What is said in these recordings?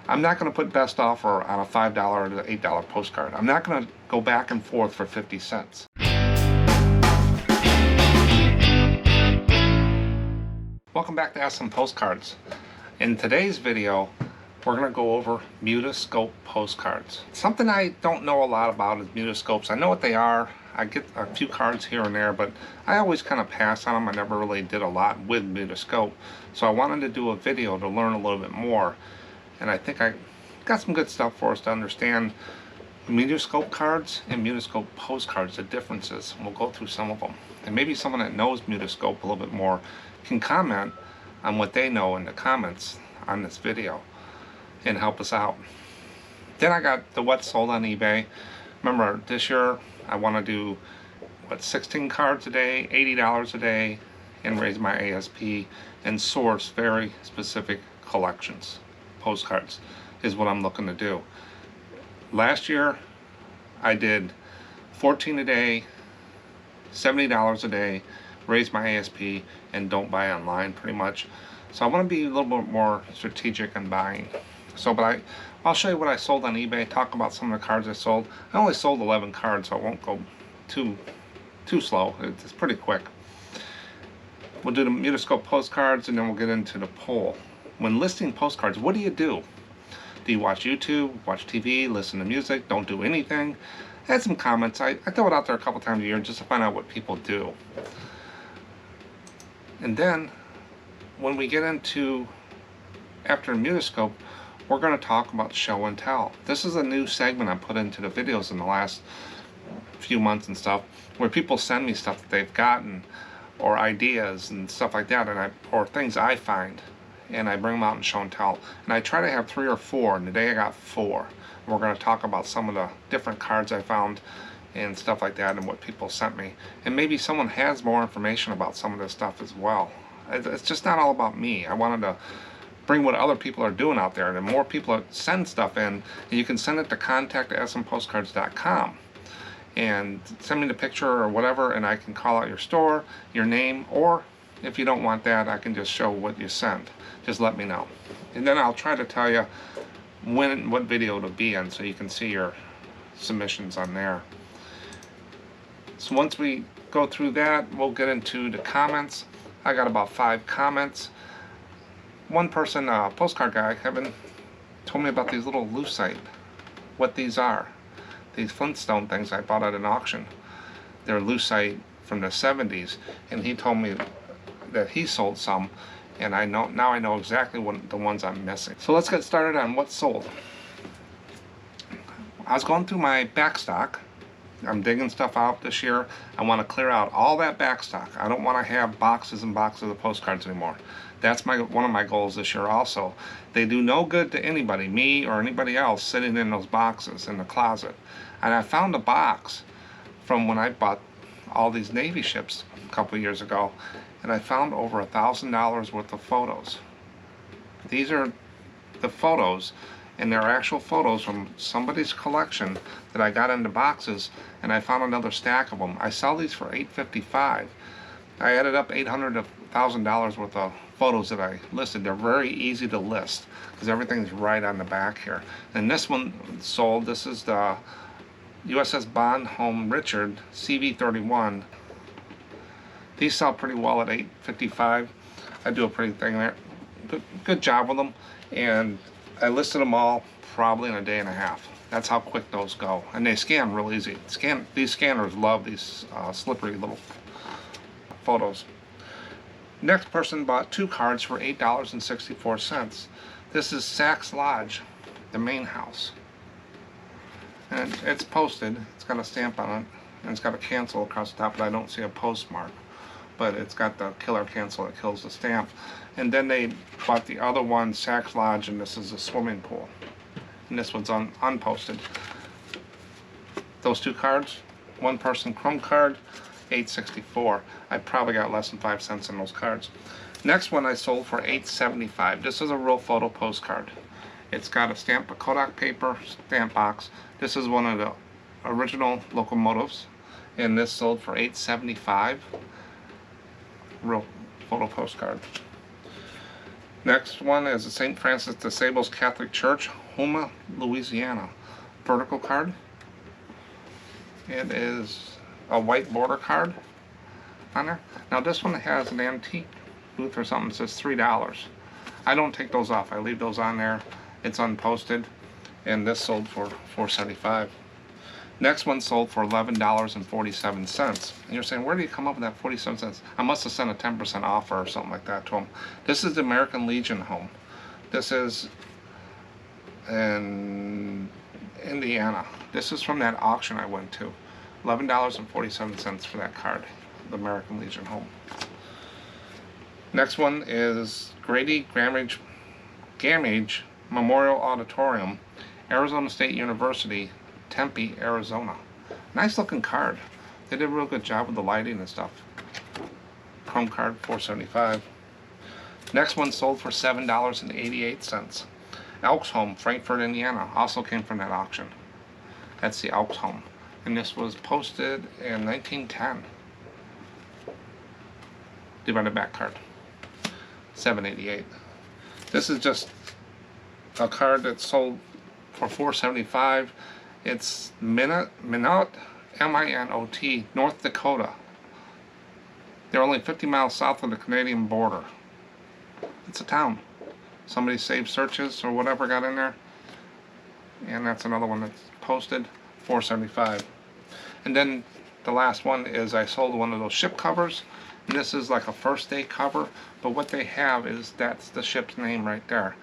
I'm not going to put best offer on a $5 to $8 postcard. I'm not going to go back and forth for 50 cents. Welcome back to SM Postcards. In today's video, we're going to go over Mutoscope postcards. Something I don't know a lot about is Mutoscopes. I know what they are. I get a few cards here and there, but I always kind of pass on them. I never really did a lot with Mutoscope. So I wanted to do a video to learn a little bit more. And I think I got some good stuff for us to understand Mutoscope cards and Mutoscope postcards, the differences. We'll go through some of them. And maybe someone that knows Mutoscope a little bit more can comment on what they know in the comments on this video and help us out. Then I got the what's sold on eBay. Remember, this year I want to do 16 cards a day, $80 a day, and raise my ASP and source very specific collections. Postcards is what I'm looking to do. Last year I did 14 a day, $70 a day, raise my ASP, and don't buy online pretty much. So I want to be a little bit more strategic in buying. So, but I'll show you what I sold on eBay, talk about some of the cards I sold. I only sold 11 cards, so I won't go too slow. It's pretty quick. We'll do the Mutoscope postcards, and then we'll get into the poll. When listing postcards, what do you do? Do you watch YouTube, watch TV, listen to music, don't do anything? Add some comments. I throw it out there a couple times a year just to find out what people do. And then, when we get into after Mutoscope, we're going to talk about show and tell. This is a new segment I put into the videos in the last few months and stuff, where people send me stuff that they've gotten, or ideas and stuff like that, and or things I find, and I bring them out and show and tell. And I try to have 3 or 4, and today I got 4. And we're going to talk about some of the different cards I found and stuff like that, and what people sent me. And maybe someone has more information about some of this stuff as well. It's just not all about me. I wanted to bring what other people are doing out there, and the more people send stuff in, and you can send it to contact@SMPostcards.com and send me the picture or whatever, and I can call out your store, your name, or if you don't want that, I can just show what you send. Just let me know, and then I'll try to tell you what video to be in, so you can see your submissions on there. So once we go through that, we'll get into the comments. I got about 5 comments. One person, postcard guy, Kevin, told me about these little lucite, what these are. These Flintstone things I bought at an auction. They're lucite from the 70s, and he told me that he sold some, and now I know exactly what the ones I'm missing. So let's get started on what's sold. I was going through my back stock. I'm digging stuff out this year. I want to clear out all that back stock. I don't want to have boxes and boxes of postcards anymore. That's one of my goals this year also. They do no good to anybody, me or anybody else, sitting in those boxes in the closet. And I found a box from when I bought all these Navy ships a couple of years ago, and I found over $1,000 worth of photos. These are the photos, and they're actual photos from somebody's collection that I got into boxes, and I found another stack of them. I sell these for $855. I added up $800 to $1,000 worth of photos that I listed. They're very easy to list because everything's right on the back here. And this one sold. This is the USS Bonhomme Richard CV-31. These sell pretty well at $855. I do a pretty thing there. Good job with them, and I listed them all probably in a day and a half. That's how quick those go, and they scan real easy. These scanners love these slippery little photos. Next person bought 2 cards for $8.64. This is Sax Lodge, the main house, and it's posted. It's got a stamp on it, and it's got a cancel across the top, but I don't see a postmark. But it's got the killer cancel that kills the stamp. And then they bought the other one, Sax Lodge, and this is a swimming pool. And this one's unposted. Those 2 cards, one person Chrome card, $8.64. I probably got less than 5 cents on those cards. Next one I sold for $8.75. This is a real photo postcard. It's got a stamp, a Kodak paper stamp box. This is one of the original locomotives, and this sold for $8.75. Real photo postcard. Next one is the St. Francis de Sales Catholic Church, Houma, Louisiana. Vertical card. It is a white border card on there. Now this one has an antique booth or something that says $3. I don't take those off. I leave those on there. It's unposted. And this sold for $4.75. Next one sold for $11.47. And you're saying, where do you come up with that 47 cents? I must have sent a 10% offer or something like that to them. This is the American Legion home. This is in Indiana. This is from that auction I went to. $11.47 for that card, the American Legion home. Next one is Grady Gamage Memorial Auditorium, Arizona State University, Tempe, Arizona. Nice looking card. They did a real good job with the lighting and stuff. Chrome card, $4.75. Next one sold for $7.88. Elks Home, Frankfort, Indiana. Also came from that auction. That's the Elks Home. And this was posted in 1910. Divided back card. $7.88. This is just a card that sold for $4.75. It's Minot, M-I-N-O-T, North Dakota. They're only 50 miles south of the Canadian border. It's a town. Somebody saved searches or whatever got in there. And that's another one that's posted, $4.75. And then the last one is I sold one of those ship covers. And this is like a first day cover, but what they have is that's the ship's name right there.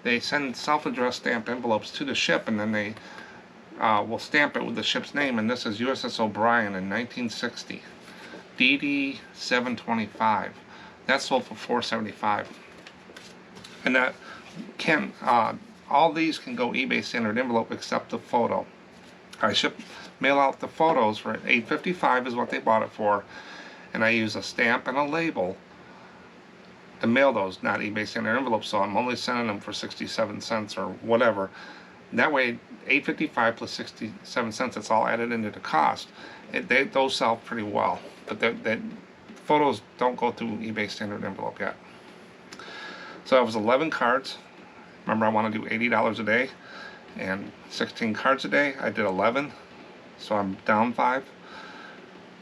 They send self-addressed stamped envelopes to the ship, and then they will stamp it with the ship's name, and this is USS O'Brien in 1960. DD 725. That sold for $4.75. And that can all these can go eBay standard envelope except the photo. I mail out the photos for $8.55 is what they bought it for, and I use a stamp and a label to mail those, not eBay standard envelopes, so I'm only sending them for 67 cents or whatever. That way, $8.55 plus 67 cents, it's all added into the cost. Those sell pretty well, but the photos don't go through eBay standard envelope yet. So that was 11 cards. Remember, I want to do $80 a day and 16 cards a day. I did 11, so I'm down 5.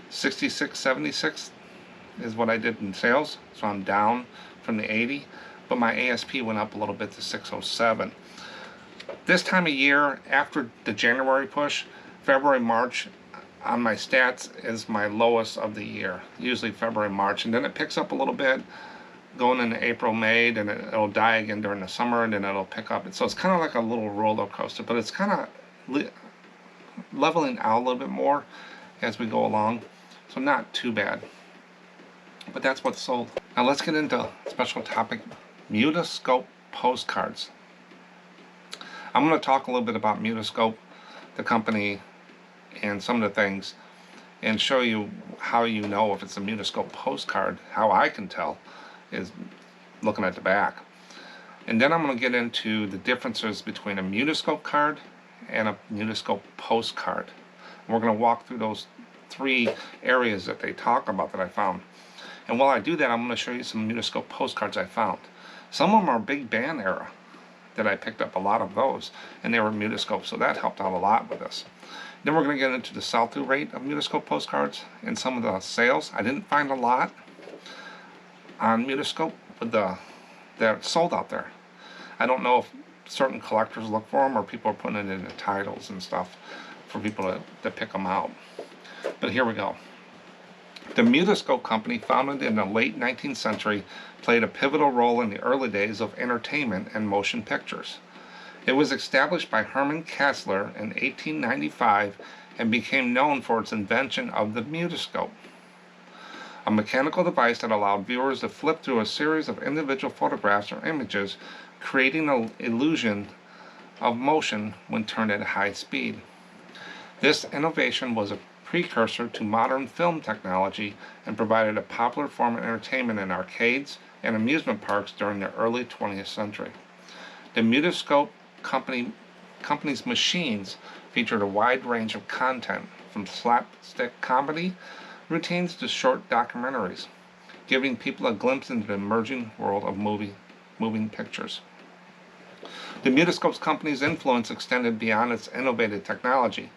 66.76 is what I did in sales, so I'm down from the 80, but my ASP went up a little bit to 607. This time of year, after the January push, February, March on my stats is my lowest of the year, usually February, March, and then it picks up a little bit going into April, May, then it'll die again during the summer, and then it'll pick up. And so it's kind of like a little roller coaster, but it's kind of leveling out a little bit more as we go along, so not too bad. But that's what's sold. Now let's get into special topic, Mutoscope Postcards. I'm going to talk a little bit about Mutoscope, the company, and some of the things, and show you how you know if it's a Mutoscope postcard. How I can tell is looking at the back. And then I'm going to get into the differences between a Mutoscope card and a Mutoscope postcard. And we're going to walk through those 3 areas that they talk about that I found. And while I do that, I'm going to show you some Mutoscope postcards I found. Some of them are big band era that I picked up, a lot of those, and they were Mutoscope, so that helped out a lot with this. Then we're going to get into the sell-through rate of Mutoscope postcards and some of the sales. I didn't find a lot on Mutoscope with that sold out there. I don't know if certain collectors look for them or people are putting it into titles and stuff for people to pick them out. But here we go. The Mutoscope company, founded in the late 19th century, played a pivotal role in the early days of entertainment and motion pictures. It was established by Herman Kessler in 1895 and became known for its invention of the Mutoscope, a mechanical device that allowed viewers to flip through a series of individual photographs or images, creating an illusion of motion when turned at high speed. This innovation was a precursor to modern film technology and provided a popular form of entertainment in arcades and amusement parks during the early 20th century. The Mutoscope company's machines featured a wide range of content, from slapstick comedy routines to short documentaries, giving people a glimpse into the emerging world of movie moving pictures. The Mutoscope company's influence extended beyond its innovative technology.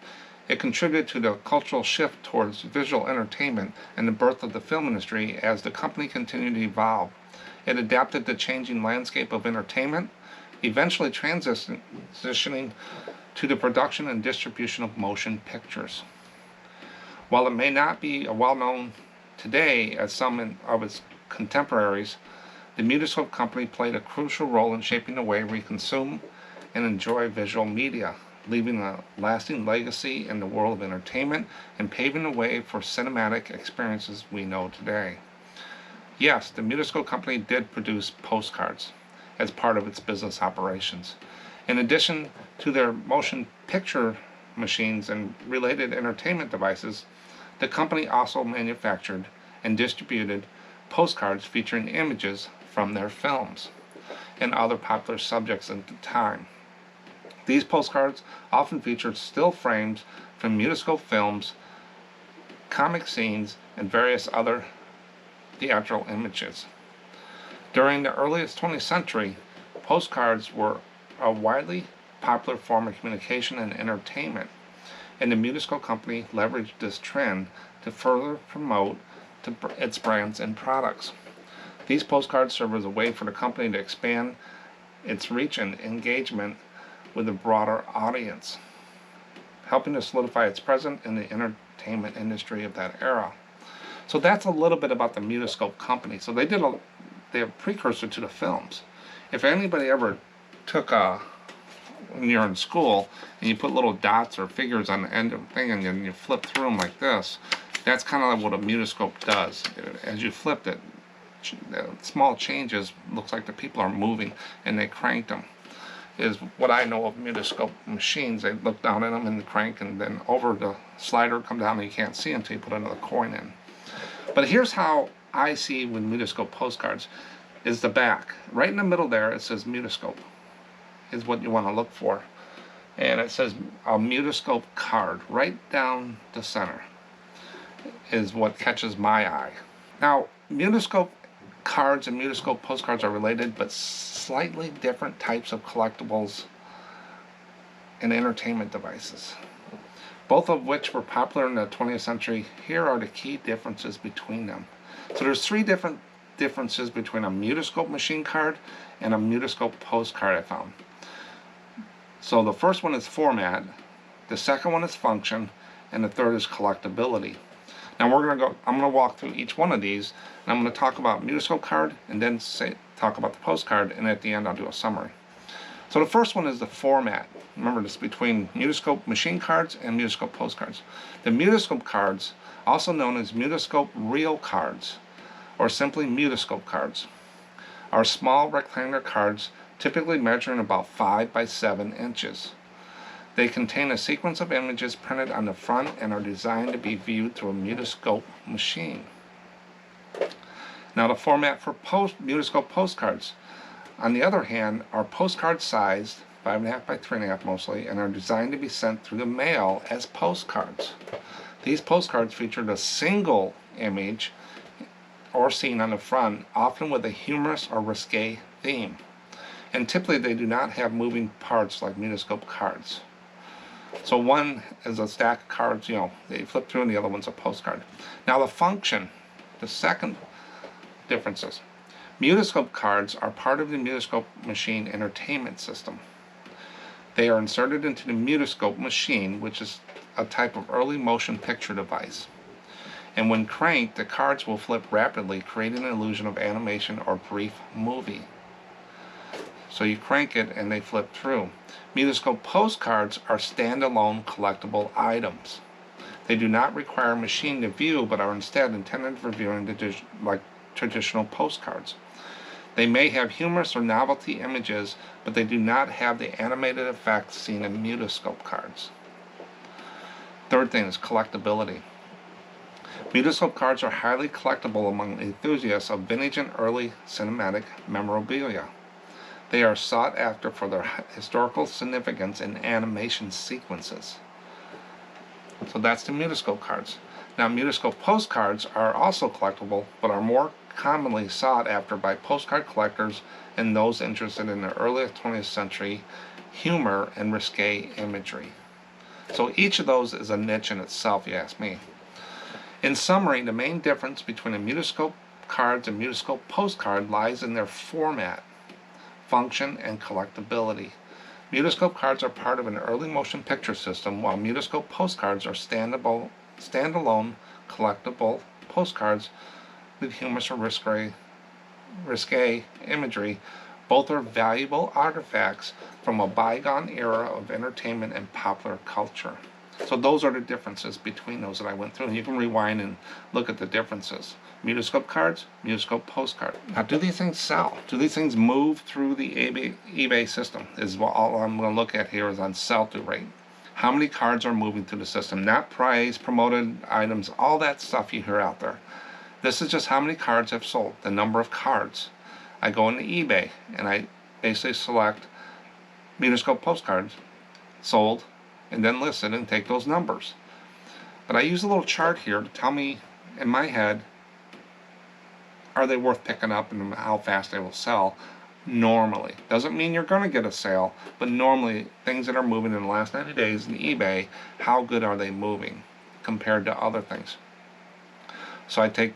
It contributed to the cultural shift towards visual entertainment and the birth of the film industry as the company continued to evolve. It adapted the changing landscape of entertainment, eventually transitioning to the production and distribution of motion pictures. While it may not be well known today as some of its contemporaries, the Mutoscope company played a crucial role in shaping the way we consume and enjoy visual media, leaving a lasting legacy in the world of entertainment and paving the way for cinematic experiences we know today. Yes, the Mutoscope company did produce postcards as part of its business operations. In addition to their motion picture machines and related entertainment devices, the company also manufactured and distributed postcards featuring images from their films and other popular subjects at the time. These postcards often featured still frames from Mutoscope films, comic scenes, and various other theatrical images. During the earliest 20th century, postcards were a widely popular form of communication and entertainment, and the Mutoscope company leveraged this trend to further promote its brands and products. These postcards serve as a way for the company to expand its reach and engagement with a broader audience, helping to solidify its presence in the entertainment industry of that era. So that's a little bit about the Mutoscope company. So they're a precursor to the films. If anybody ever took when you're in school and you put little dots or figures on the end of the thing and you flip through them like this, that's kind of what a Mutoscope does. As you flipped it, small changes, looks like the people are moving, and they cranked them. Is what I know of Mutoscope machines. They look down at them and crank, and then over the slider come down and you can't see until you put another coin in. But here's how I see with Mutoscope postcards is the back. Right in the middle there it says Mutoscope is what you want to look for. And it says a Mutoscope card right down the center is what catches my eye. Now, Mutoscope cards and Mutoscope postcards are related, but slightly different types of collectibles and entertainment devices, both of which were popular in the 20th century. Here are the key differences between them. So there's three different differences between a Mutoscope machine card and a Mutoscope postcard I found. So the first one is format, the second one is function, and the third is collectability. Now I'm going to walk through each one of these, and I'm going to talk about Mutoscope card, and then talk about the postcard, and at the end I'll do a summary. So the first one is the format. Remember, this is between Mutoscope machine cards and Mutoscope postcards. The Mutoscope cards, also known as Mutoscope real cards, or simply Mutoscope cards, are small rectangular cards typically measuring about 5 by 7 inches. They contain a sequence of images printed on the front and are designed to be viewed through a Mutoscope machine. Now the format for Mutoscope postcards, on the other hand, are postcard sized, 5.5 by 3.5 mostly, and are designed to be sent through the mail as postcards. These postcards featured a single image or scene on the front, often with a humorous or risque theme. And typically they do not have moving parts like Mutoscope cards. So one is a stack of cards, they flip through, and the other one's a postcard. Now the function, the second differences. Mutoscope cards are part of the Mutoscope machine entertainment system. They are inserted into the Mutoscope machine, which is a type of early motion picture device. And when cranked, the cards will flip rapidly, creating an illusion of animation or brief movie. So you crank it and they flip through. Mutoscope postcards are standalone collectible items. They do not require a machine to view, but are instead intended for viewing like traditional postcards. They may have humorous or novelty images, but they do not have the animated effects seen in Mutoscope cards. Third thing is collectability. Mutoscope cards are highly collectible among enthusiasts of vintage and early cinematic memorabilia. They are sought after for their historical significance in animation sequences. So that's the Mutoscope cards. Now, Mutoscope postcards are also collectible, but are more commonly sought after by postcard collectors and those interested in the early 20th century humor and risque imagery. So each of those is a niche in itself, you ask me. In summary, the main difference between a Mutoscope cards and Mutoscope postcard lies in their format, function, and collectability. Mutoscope cards are part of an early motion picture system, while Mutoscope postcards are standalone collectible postcards with humorous or risque imagery. Both are valuable artifacts from a bygone era of entertainment and popular culture. So those are the differences between those that I went through. And you can rewind and look at the differences. Mutoscope cards, Mutoscope postcard. Now, do these things sell? Do these things move through the eBay system? Is all I'm going to look at here is on sell-through rate. How many cards are moving through the system? Not price, promoted items, all that stuff you hear out there. This is just how many cards have sold, the number of cards. I go into eBay and I basically select Mutoscope postcards sold and then listed and take those numbers. But I use a little chart here to tell me in my head, are they worth picking up and how fast they will sell normally. Doesn't mean you're going to get a sale, but normally things that are moving in the last 90 days in eBay, how good are they moving compared to other things? So I take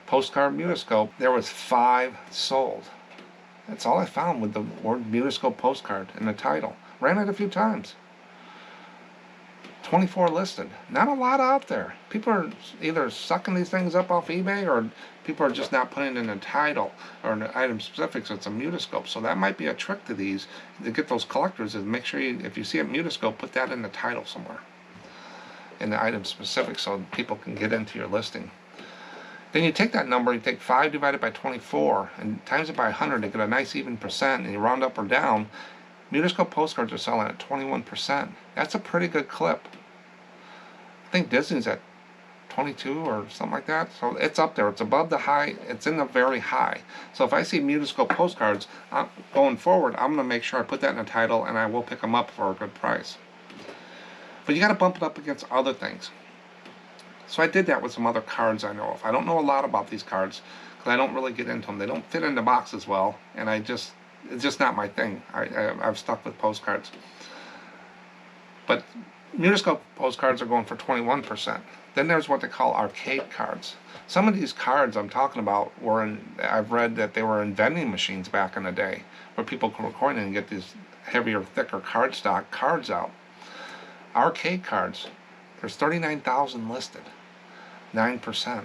postcard Mutoscope, there was 5 sold. That's all I found with the word Mutoscope postcard in the title. Ran it a few times. 24 listed. Not a lot out there. People are either sucking these things up off eBay, or people are just not putting in a title or an item specific, so it's a Mutoscope. So that might be a trick to these, to get those collectors, is make sure you, if you see a Mutoscope, put that in the title somewhere, in the item specific, so people can get into your listing. Then you take that number, you take 5 divided by 24, and times it by 100 to get a nice even percent, and you round up or down. Mutoscope postcards are selling at 21%. That's a pretty good clip. I think Disney's at 22 or something like that. So it's up there. It's above the high. It's in the very high. So if I see Mutoscope postcards going forward, I'm going to make sure I put that in the title, and I will pick them up for a good price. But you got to bump it up against other things. So I did that with some other cards I know of. I don't know a lot about these cards because I don't really get into them. They don't fit into boxes well, and it's just not my thing. I've stuck with postcards. But Mutoscope postcards are going for 21%. Then there's what they call arcade cards. Some of these cards I'm talking about I've read that they were in vending machines back in the day, where people could record and get these heavier, thicker cardstock cards out. Arcade cards, there's 39,000 listed. 9%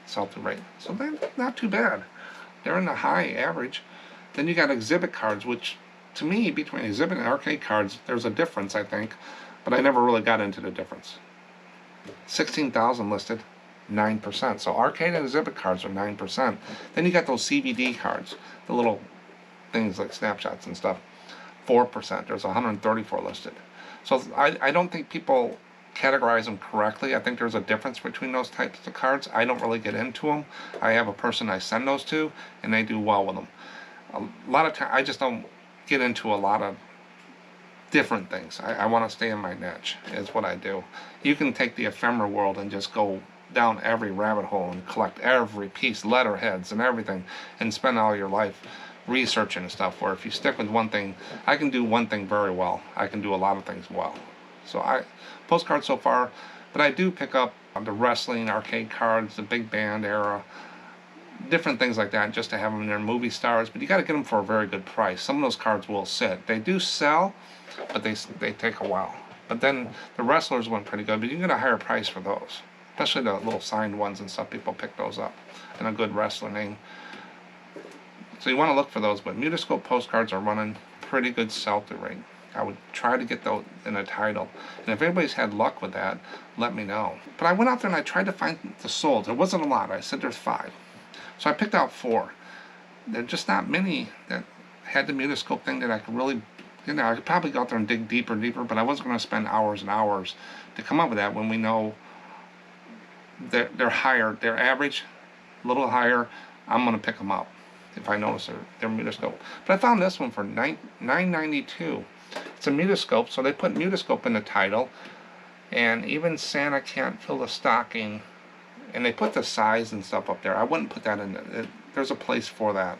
sell-through rate. So they're not too bad. They're in the high average. Then you got exhibit cards, which to me, between exhibit and arcade cards, there's a difference, I think, but I never really got into the difference. 16,000 listed, 9%. So arcade and exhibit cards are 9%. Then you got those CVD cards, the little things like snapshots and stuff, 4%. There's 134 listed. So I don't think people categorize them correctly. I think there's a difference between those types of cards. I don't really get into them. I have a person I send those to, and they do well with them. A lot of times, I just don't get into a lot of different things. I want to stay in my niche, is what I do. You can take the ephemera world and just go down every rabbit hole and collect every piece, letterheads and everything, and spend all your life researching and stuff, where if you stick with one thing, I can do one thing very well. I can do a lot of things well. So postcards so far, but I do pick up the wrestling, arcade cards, the big band era, different things like that, just to have them in their movie stars. But you got to get them for a very good price. Some of those cards will sit. They do sell, but they take a while. But then the wrestlers went pretty good, but you can get a higher price for those, especially the little signed ones and stuff. People pick those up, and a good wrestler name. So you want to look for those. But Mutoscope postcards are running pretty good sell-through rate. I would try to get those in a title. And if anybody's had luck with that, let me know. But I went out there and I tried to find the sold. There wasn't a lot. I said there's 5. So I picked out 4. There are just not many that had the Mutoscope thing that I could really, I could probably go out there and dig deeper, but I wasn't going to spend hours and hours to come up with that when we know they're higher. They're average, a little higher. I'm going to pick them up if I notice they're Mutoscope. But I found this one for $9.92. It's a Mutoscope, so they put Mutoscope in the title, and even Santa Can't Fill the Stocking And they put the size and stuff up there. I wouldn't put that in. There's a place for that.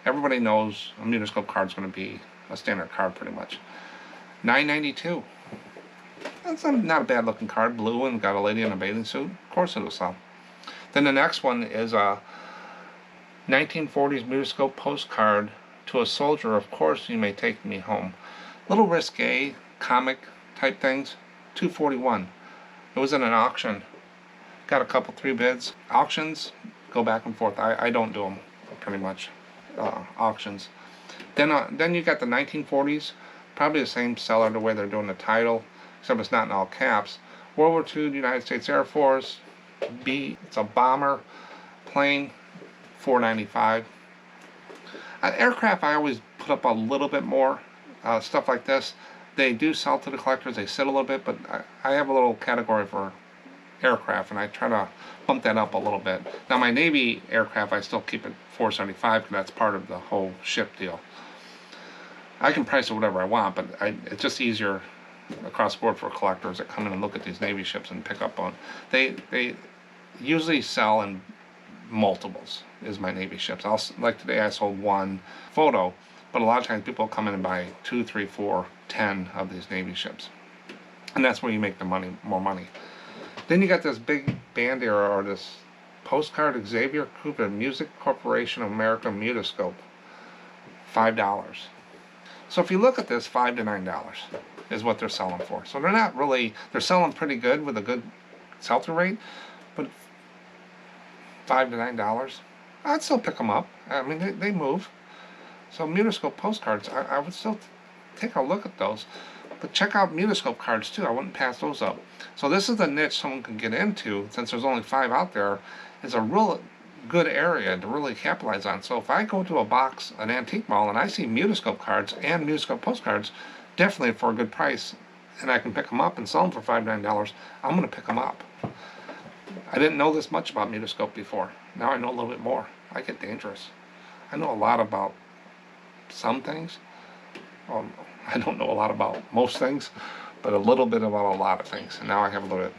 Everybody knows a Mutoscope card's going to be a standard card pretty much. $9.92. That's not a bad looking card. Blue and got a lady in a bathing suit. Of course it'll sell. Then the next one is a 1940s Mutoscope postcard to a soldier. Of course you may take me home. Little risque, comic type things. $2.41. It was in an auction. Got a couple, 3 bids. Auctions go back and forth. I don't do them pretty much. Auctions. Then you got the 1940s. Probably the same seller the way they're doing the title, except it's not in all caps. World War II, the United States Air Force. It's a bomber plane. $4.95. Aircraft I always put up a little bit more. Stuff like this. They do sell to the collectors. They sit a little bit, but I have a little category for aircraft, and I try to bump that up a little bit. Now my Navy aircraft, I still keep it $4.75 because that's part of the whole ship deal. I can price it whatever I want, but it's just easier across the board for collectors that come in and look at these Navy ships and pick up on. They usually sell in multiples. Is my Navy ships. Like today I sold 1 photo, but a lot of times people come in and buy 2, 3, 4, 10 of these Navy ships, and that's where you make the more money. Then you got this big band era, or this postcard Xavier Cooper Music Corporation of America Mutoscope, $5. So if you look at this, $5 to $9 is what they're selling for. So they're not really, they're selling pretty good with a good sell-through rate, but $5 to $9, I'd still pick them up. I mean, they move. So Mutoscope postcards, I would still take a look at those. But check out Mutoscope cards too. I wouldn't pass those up. So this is a niche someone can get into, since there's only 5 out there. It's a real good area to really capitalize on. So if I go to an antique mall, and I see Mutoscope cards and Mutoscope postcards, definitely for a good price, and I can pick them up and sell them for $5 to $9, I'm going to pick them up. I didn't know this much about Mutoscope before. Now I know a little bit more. I get dangerous. I know a lot about some things. I don't know a lot about most things, but a little bit about a lot of things. And now I have a little bit.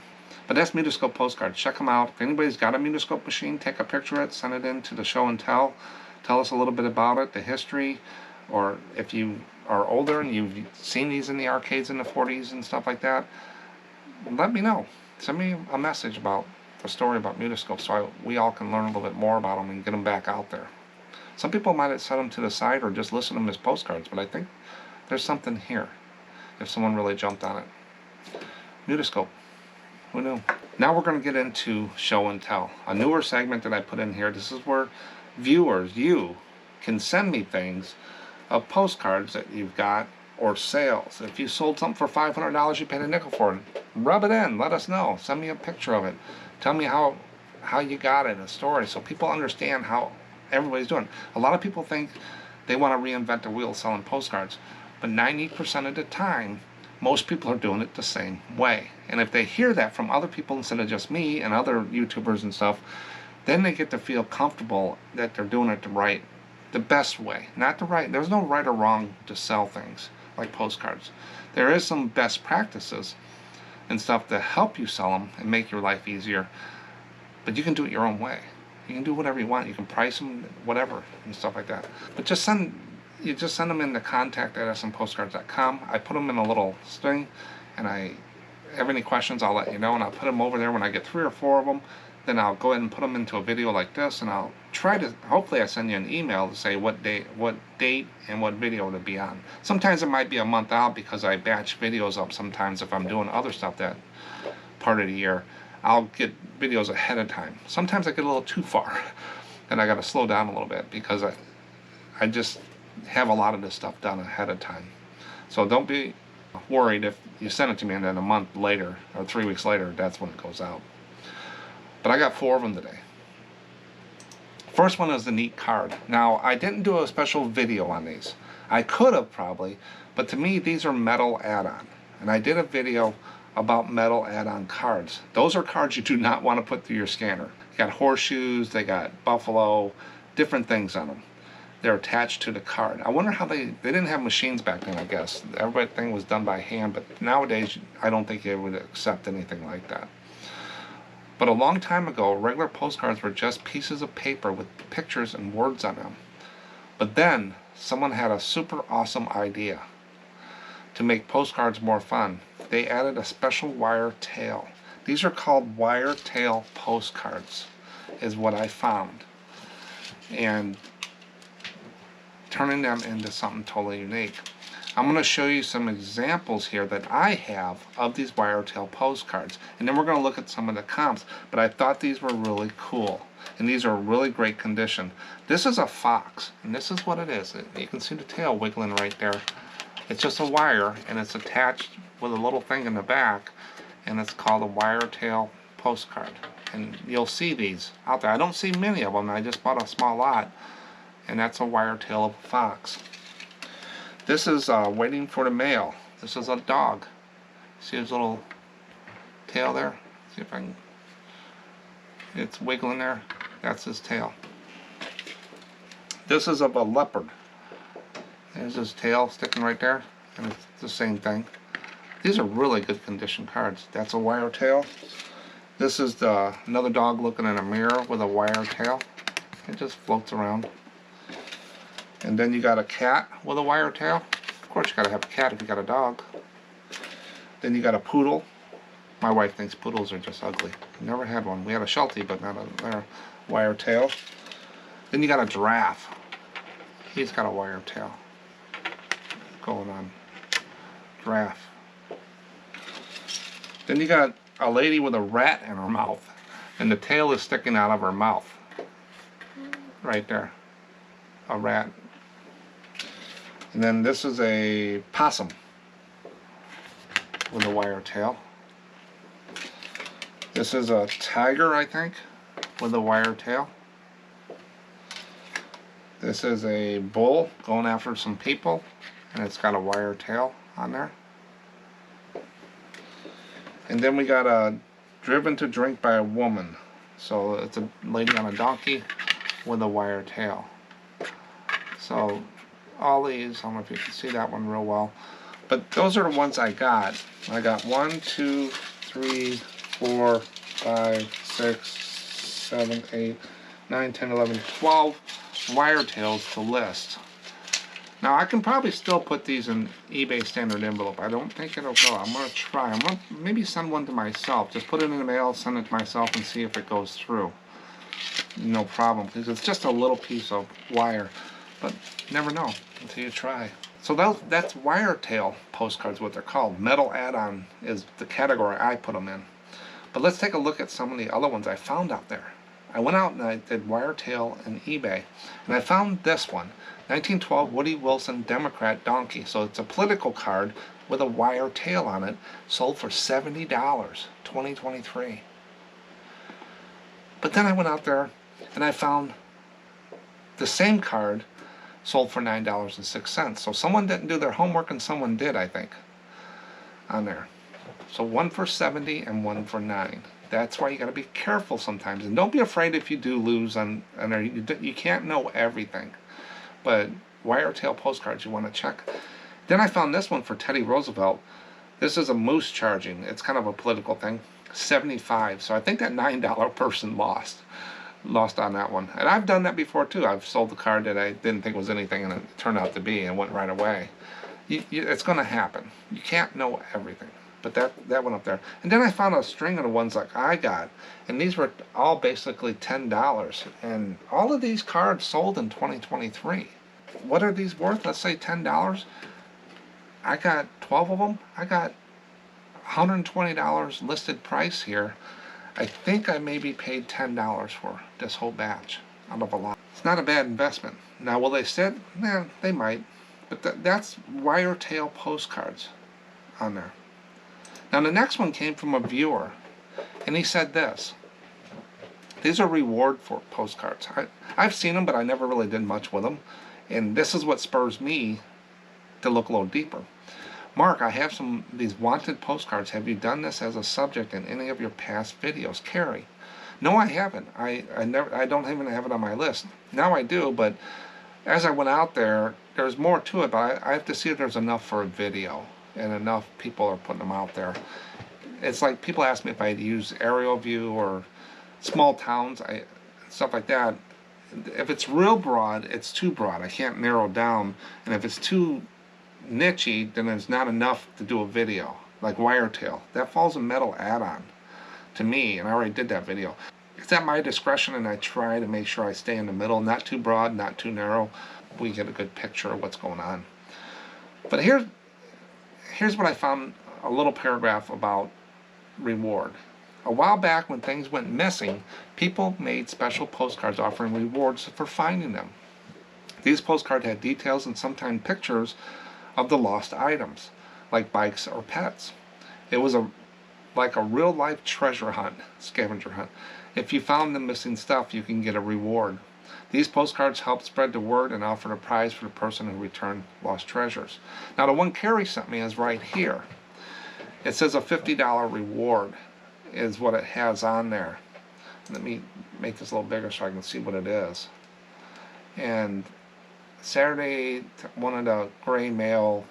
But that's Mutoscope postcards. Check them out. If anybody's got a Mutoscope machine, take a picture of it, send it in to the show and tell. Tell us a little bit about it, the history, or if you are older and you've seen these in the arcades in the 40s and stuff like that, let me know. Send me a message about the story about Mutoscope so we all can learn a little bit more about them and get them back out there. Some people might have set them to the side or just listen to them as postcards, but I think there's something here if someone really jumped on it. Mutoscope. Who knew? Now we're going to get into show and tell. A newer segment that I put in here. This is where viewers, you, can send me things of postcards that you've got, or sales. If you sold something for $500, you paid a nickel for it, rub it in, let us know. Send me a picture of it. Tell me how you got it, a story, so people understand how everybody's doing. A lot of people think they want to reinvent the wheel selling postcards, but 90% of the time, most people are doing it the same way. And if they hear that from other people instead of just me and other YouTubers and stuff, then they get to feel comfortable that they're doing it the best way. Not the right, there's no right or wrong to sell things like postcards. There is some best practices and stuff to help you sell them and make your life easier, but you can do it your own way. You can do whatever you want. You can price them, whatever, and stuff like that. But just send them in to contact@SMPostcards.com. I put them in a little string, and I have any questions, I'll let you know, and I'll put them over there when I get 3 or 4 of them. Then I'll go ahead and put them into a video like this, and I'll try to, hopefully I send you an email to say what date and what video to be on. Sometimes it might be a month out because I batch videos up sometimes if I'm doing other stuff that part of the year. I'll get videos ahead of time. Sometimes I get a little too far, and I got to slow down a little bit because I just have a lot of this stuff done ahead of time. So don't be worried if you send it to me and then a month later or 3 weeks later, that's when it goes out. But I got 4 of them today. First one is the neat card. Now, I didn't do a special video on these. I could have probably, but to me these are metal add-on. And I did a video about metal add-on cards. Those are cards you do not want to put through your scanner. They got horseshoes, they got buffalo, different things on them. They're attached to the card. I wonder how they didn't have machines back then, I guess. Everything was done by hand, but nowadays I don't think they would accept anything like that. But a long time ago, regular postcards were just pieces of paper with pictures and words on them. But then, someone had a super awesome idea to make postcards more fun. They added a special wire tail. These are called wire tail postcards, is what I found. And turning them into something totally unique. I'm going to show you some examples here that I have of these wire tail postcards. And then we're going to look at some of the comps. But I thought these were really cool. And these are really great condition. This is a fox. And this is what it is. You can see the tail wiggling right there. It's just a wire. And it's attached with a little thing in the back. And it's called a wire tail postcard. And you'll see these out there. I don't see many of them. I just bought a small lot. And that's a wire tail of a fox. This is waiting for the mail. This is a dog. See his little tail there? See if I can. It's wiggling there. That's his tail. This is of a leopard. There's his tail sticking right there. And it's the same thing. These are really good condition cards. That's a wire tail. This is another dog looking in a mirror with a wire tail. It just floats around. And then you got a cat with a wire tail. Of course you gotta have a cat if you got a dog. Then you got a poodle. My wife thinks poodles are just ugly. Never had one. We had a Sheltie, but not a wire tail. Then you got a giraffe. He's got a wire tail going on. Giraffe. Then you got a lady with a rat in her mouth, and the tail is sticking out of her mouth. Right there. A rat. And then this is a possum with a wire tail. This is a tiger, I think, with a wire tail. This is a bull going after some people, and it's got a wire tail on there. And then we got a driven to drink by a woman. So it's a lady on a donkey with a wire tail. So all these, I don't know if you can see that one real well, but those are the ones I got. I got 1, 2, 3, 4, 5, 6, 7, 8, 9, 10, 11, 12 wire tails to list. Now I can probably still put these in eBay standard envelope. I don't think it'll go. I'm going to try. I'm going to maybe send one to myself. Just put it in the mail, send it to myself, and see if it goes through. No problem, because it's just a little piece of wire. But you never know until you try. So that's wire tail postcards, what they're called. Metal add-on is the category I put them in. But let's take a look at some of the other ones I found out there. I went out and I did wire tail in eBay, and I found this one. 1912 Woody Wilson Democrat Donkey. So it's a political card with a wire tail on it, sold for $70, 2023. But then I went out there and I found the same card sold for $9.06. So someone didn't do their homework and someone did, I think, on there. So one for 70 and one for 9. That's why you got to be careful sometimes, and don't be afraid if you do lose on there. You can't know everything. But wire tail postcards you want to check. Then I found this one for Teddy Roosevelt. This is a moose charging. It's kind of a political thing. 75. So I think that $9 person lost on that one. And I've done that before too. I've sold the card that I didn't think was anything and it turned out to be and went right away. It's going to happen. You can't know everything. But that went up there. And then I found a string of the ones like I got. And these were all basically $10. And all of these cards sold in 2023. What are these worth? Let's say $10. I got 12 of them. I got $120 listed price here. I think I maybe paid $10 for this whole batch out of a lot. It's not a bad investment. Now, will they sit? Nah, they might. But that's wire tail postcards on there. Now, the next one came from a viewer, and he said this. These are reward for postcards. I've seen them, but I never really did much with them. And this is what spurs me to look a little deeper. Mark, I have some of these wanted postcards. Have you done this as a subject in any of your past videos? Carrie. No, I haven't. I don't even have it on my list. Now I do, but as I went out there, there's more to it, but I have to see if there's enough for a video and enough people are putting them out there. it's like people ask me if I use aerial view or small towns, stuff like that. If it's real broad, it's too broad. I can't narrow down. And if it's too nichey, then there's not enough to do a video. Like Wiretail. That falls a metal add-on to me, and I already did that video. It's at my discretion, and I try to make sure I stay in the middle. Not too broad, not too narrow. We get a good picture of what's going on. But here's what I found, a little paragraph about reward. A while back, when things went missing, people made special postcards offering rewards for finding them. These postcards had details and sometimes pictures of the lost items, like bikes or pets. It was like a real-life treasure hunt, scavenger hunt. If you found the missing stuff, you can get a reward. These postcards help spread the word and offer a prize for the person who returned lost treasures. Now, the one Carrie sent me is right here. It says a $50 reward is what it has on there. Let me make this a little bigger so I can see what it is. And Saturday, one of the gray male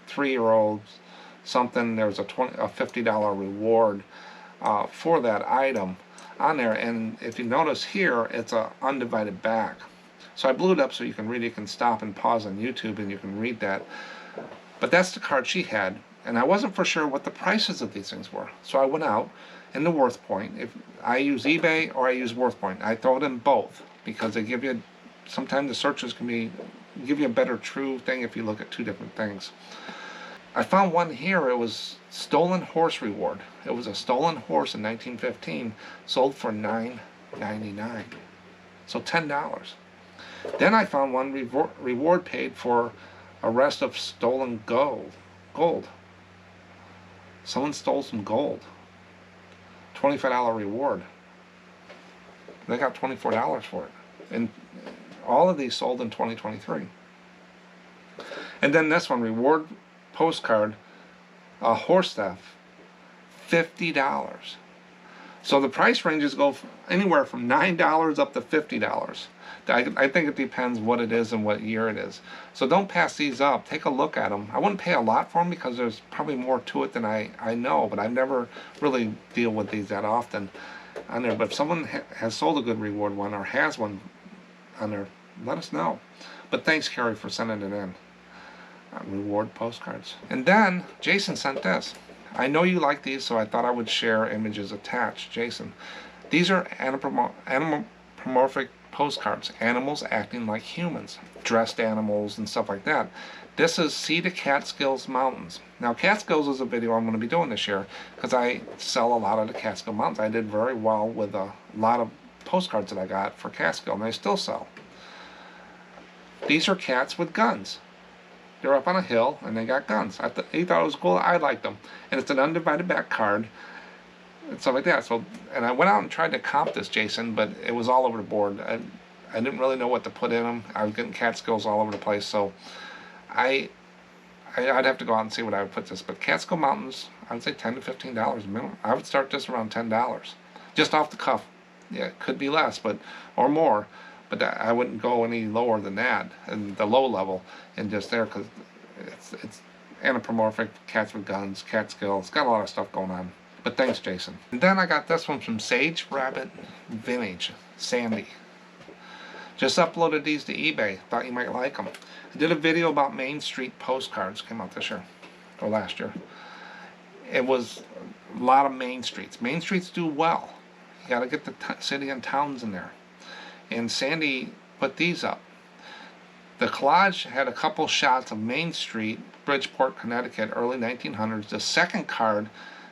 3-year-olds, something, there's a $50 reward for that item on there. And if you notice here, it's a undivided back. So I blew it up so you can read it. You can stop and pause on YouTube and you can read that. But that's the card she had. And I wasn't for sure what the prices of these things were. So I went out in the Worth Point. If I use eBay or I use Worth Point, I throw it in both because they give you, sometimes the searches can give you a better true thing if you look at two different things. I found one here. It was stolen horse reward. It was a stolen horse in 1915, sold for $9.99, so $10. Then I found one reward paid for arrest of stolen gold. Someone stole some gold. $25 reward. They got $24 for it. And all of these sold in 2023. And then this one, reward postcard, a horse theft, $50. So the price ranges go anywhere from $9 up to $50. I think it depends what it is and what year it is. So don't pass these up. Take a look at them. I wouldn't pay a lot for them because there's probably more to it than I know, but I've never really deal with these that often on there. But if someone has sold a good reward one or has one on there, let us know. But thanks, Carrie, for sending it in. Reward postcards. And then Jason sent this. I know you like these, so I thought I would share images attached. Jason, these are anthropomorphic postcards, animals acting like humans, dressed animals and stuff like that. This is See the Catskills Mountains. Now, Catskills is a video I'm going to be doing this year because I sell a lot of the Catskill Mountains. I did very well with a lot of postcards that I got for Catskill, and I still sell. These are cats with guns. They're up on a hill and they got guns. He thought it was cool. I liked them. And it's an undivided back card and stuff like that. So, and I went out and tried to comp this, Jason, but it was all over the board. I didn't really know what to put in them. I was getting Catskills all over the place. So I'd have to go out and see what I would put this. But Catskill Mountains, I would say $10 to $15 minimum. I would start this around $10. Just off the cuff. Yeah, it could be less, or more. But I wouldn't go any lower than that, and the low level, and just there, because it's anthropomorphic, cats with guns, Catskill. It's got a lot of stuff going on. But thanks, Jason. And then I got this one from Sage Rabbit Vintage, Sandy. Just uploaded these to eBay. Thought you might like them. I did a video about Main Street postcards. Came out this year, or last year. It was a lot of Main Streets. Main Streets do well. You got to get the city and towns in there. And Sandy put these up. The collage had a couple shots of Main Street, Bridgeport, Connecticut, early 1900s. The second card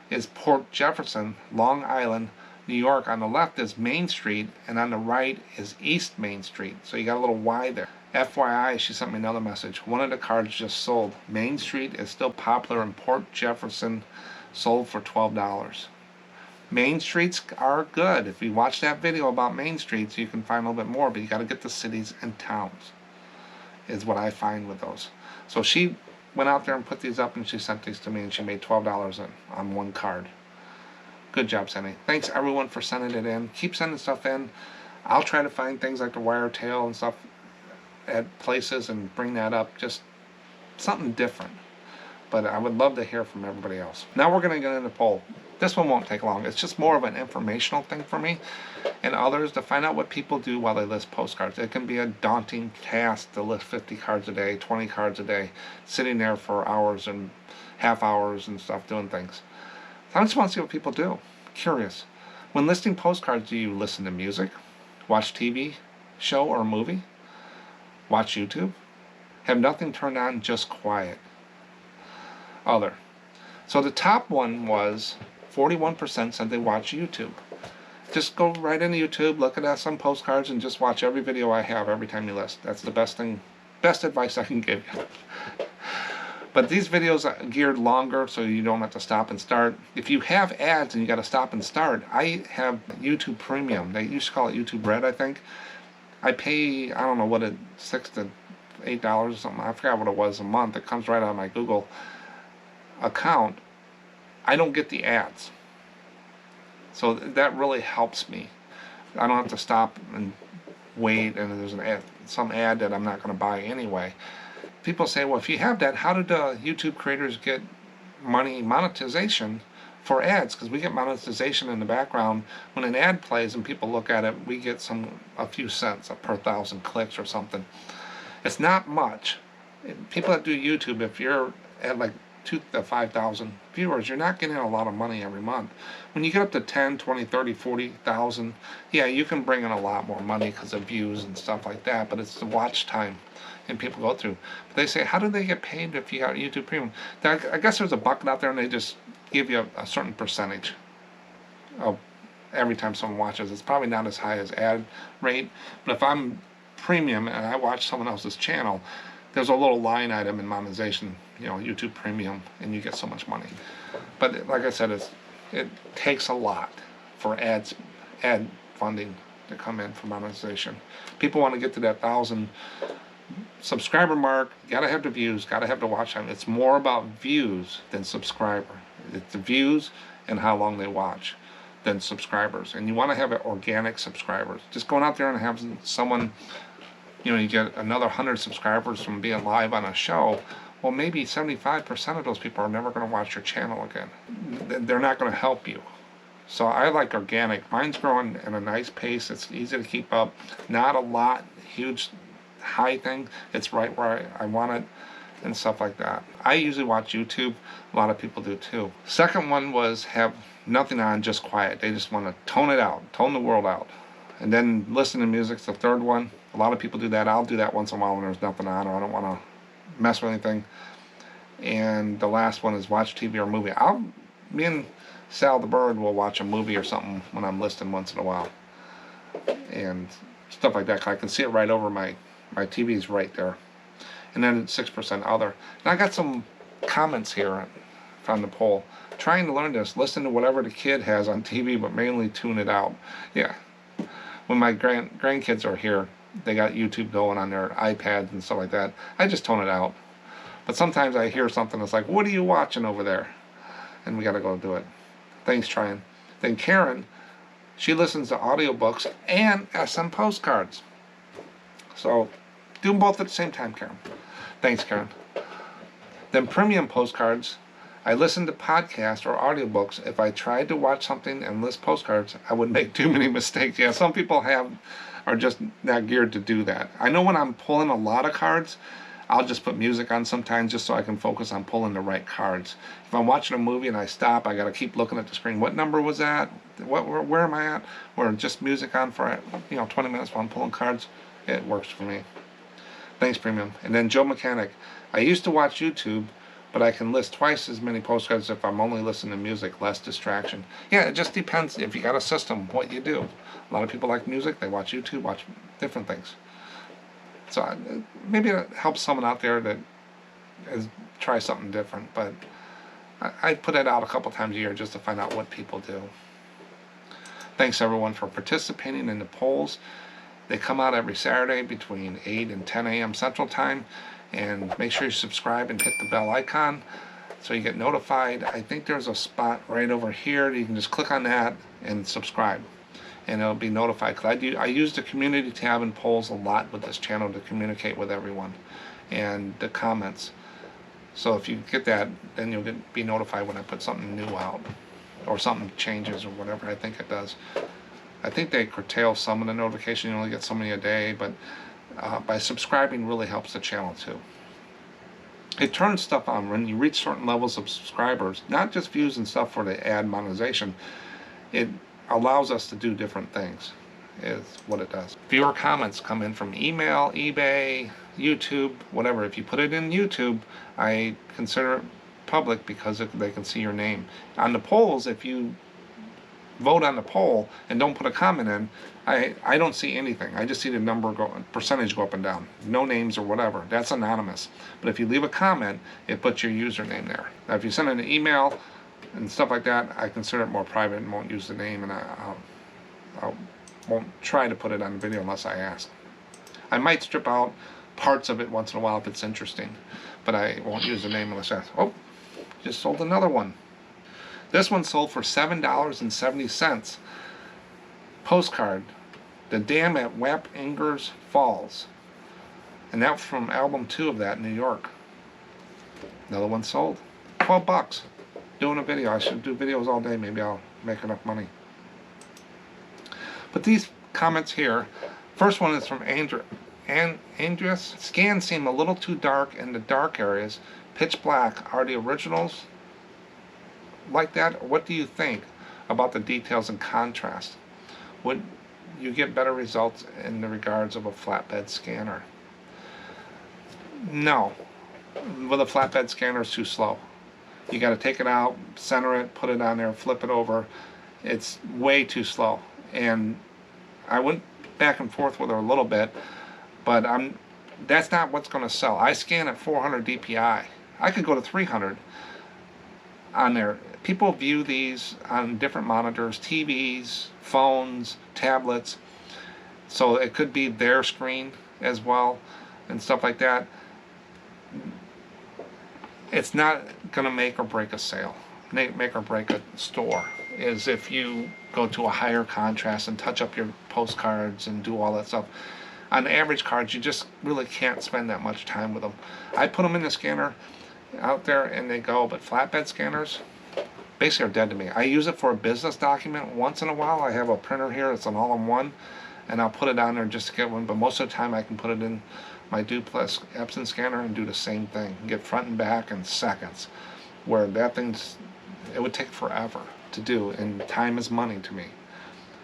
is Port Jefferson, Long Island, New York. On the left is Main Street, and on the right is East Main Street. So you got a little Y there. FYI, she sent me another message. One of the cards just sold. Main Street is still popular in Port Jefferson, sold for $12. Main Streets are good. If you watch that video about Main Streets, you can find a little bit more, but you got to get the cities and towns, is what I find with those. So she went out there and put these up, and she sent these to me, and she made $12 on one card. Good job, Sandy. Thanks, everyone, for sending it in. Keep sending stuff in. I'll try to find things like the Wiretail and stuff at places and bring that up. Just something different. But I would love to hear from everybody else. Now we're going to get into poll. This one won't take long. It's just more of an informational thing for me and others to find out what people do while they list postcards. It can be a daunting task to list 50 cards a day, 20 cards a day, sitting there for hours and half hours and stuff doing things. So I just want to see what people do. Curious. When listing postcards, do you listen to music, watch TV show or movie, watch YouTube, have nothing turned on, just quiet? Other. So the top one was 41% said they watch YouTube. Just go right into YouTube, look at SMPostcards, and just watch every video I have every time you list. That's the best advice I can give you. But these videos are geared longer, so you don't have to stop and start. If you have ads and you got to stop and start, I have YouTube Premium. They used to call it YouTube Red, I think. I pay, I don't know what $6 to $8 or something. I forgot what it was a month. It comes right out of my Google account. I don't get the ads, so that really helps me. I don't have to stop and wait, and there's some ad that I'm not going to buy anyway. People say, well, if you have that, how did YouTube creators get monetization for ads? Because we get monetization in the background when an ad plays and people look at it. We get a few cents per 1,000 clicks or something. It's not much. People that do YouTube, if you're at like 2,000 to 5,000 viewers, you're not getting a lot of money every month. When you get up to 10, 20, 30, 40,000, yeah, you can bring in a lot more money because of views and stuff like that, but it's the watch time and people go through. But they say, how do they get paid if you got YouTube Premium? I guess there's a bucket out there and they just give you a certain percentage of every time someone watches. It's probably not as high as ad rate, but if I'm premium and I watch someone else's channel, there's a little line item in monetization, YouTube Premium, and you get so much money. But like I said, it takes a lot for ad funding to come in for monetization. People want to get to that 1,000 subscriber mark. Gotta have the views, gotta have the watch time. It's more about views than subscriber. It's the views and how long they watch than subscribers. And you want to have organic subscribers. Just going out there and having someone, you get another 100 subscribers from being live on a show. Well, maybe 75% of those people are never going to watch your channel again. They're not going to help you. So I like organic. Mine's growing at a nice pace. It's easy to keep up. Not a lot, huge, high thing. It's right where I want it and stuff like that. I usually watch YouTube. A lot of people do too. Second one was have nothing on, just quiet. They just want to tone it out, tone the world out. And then listen to music's the third one. A lot of people do that. I'll do that once in a while when there's nothing on or I don't want to mess with anything. And the last one is watch TV or movie. Me and Sal the Bird will watch a movie or something when I'm listening once in a while. And stuff like that. I can see it right over my TV's right there. And then it's 6% other. And I got some comments here from the poll. Trying to learn this, listen to whatever the kid has on TV, but mainly tune it out. Yeah. When my grandkids are here, they got YouTube going on their iPads and stuff like that. I just tone it out. But sometimes I hear something that's like, what are you watching over there? And we got to go do it. Thanks, Tryon. Then Karen, she listens to audiobooks and SMPostcards. So do them both at the same time, Karen. Thanks, Karen. Then Premium Postcards, I listen to podcasts or audiobooks. If I tried to watch something and list postcards, I would make too many mistakes. Yeah, some people are just not geared to do that. I know when I'm pulling a lot of cards, I'll just put music on sometimes just so I can focus on pulling the right cards. If I'm watching a movie and I stop, I got to keep looking at the screen. What number was that? Where am I at? Or just music on for 20 minutes while I'm pulling cards. It works for me. Thanks, Premium. And then Joe Mechanic. I used to watch YouTube, but I can list twice as many postcards if I'm only listening to music, less distraction. Yeah, it just depends if you got a system, what you do. A lot of people like music, they watch YouTube, watch different things. So maybe it helps someone out there that try something different, but I put it out a couple times a year just to find out what people do. Thanks everyone for participating in the polls. They come out every Saturday between 8 and 10 a.m. Central Time. And make sure you subscribe and hit the bell icon so you get notified. I think there's a spot right over here. You can just click on that and subscribe. And it'll be notified. Because I use the community tab and polls a lot with this channel to communicate with everyone. And the comments. So if you get that, then you'll be notified when I put something new out. or something changes or whatever. I think it does. I think they curtail some of the notifications. You only get so many a day, but by subscribing really helps the channel too. It turns stuff on when you reach certain levels of subscribers, not just views and stuff for the ad monetization. It allows us to do different things, is what it does. Viewer comments come in from email, eBay, YouTube, whatever. If you put it in YouTube, I consider it public because they can see your name. On the polls, if you vote on the poll and don't put a comment in, I don't see anything. I just see the number percentage go up and down. No names or whatever. That's anonymous. But if you leave a comment, it puts your username there. Now, if you send an email and stuff like that, I consider it more private and won't use the name, and I won't try to put it on video unless I ask. I might strip out parts of it once in a while if it's interesting, but I won't use the name unless I ask. Oh, just sold another one. This one sold for $7.70. Postcard, The Dam at Wap Ingers Falls. And that's from album 2 of that, New York. Another one sold. 12 bucks. Doing a video. I should do videos all day. Maybe I'll make enough money. But these comments here, first one is from Andreas. Scans seem a little too dark in the dark areas. Pitch black. Are the originals like that? What do you think about the details and contrast? Would you get better results in the regards of a flatbed scanner? No. With a flatbed scanner, it's too slow. You got to take it out, center it, put it on there, flip it over. It's way too slow. And I went back and forth with her a little bit, but that's not what's going to sell. I scan at 400 DPI. I could go to 300 on there. People view these on different monitors, TVs, phones, tablets, so it could be their screen as well and stuff like that. It's not going to make or break a sale, make or break a store, is if you go to a higher contrast and touch up your postcards and do all that stuff. On average cards, you just really can't spend that much time with them. I put them in the scanner out there and they go, but flatbed scanners basically are dead to me. I use it for a business document once in a while. I have a printer here, it's an all-in-one, and I'll put it on there just to get one, but most of the time I can put it in my duplex Epson scanner and do the same thing, get front and back in seconds, where that it would take forever to do, and time is money to me.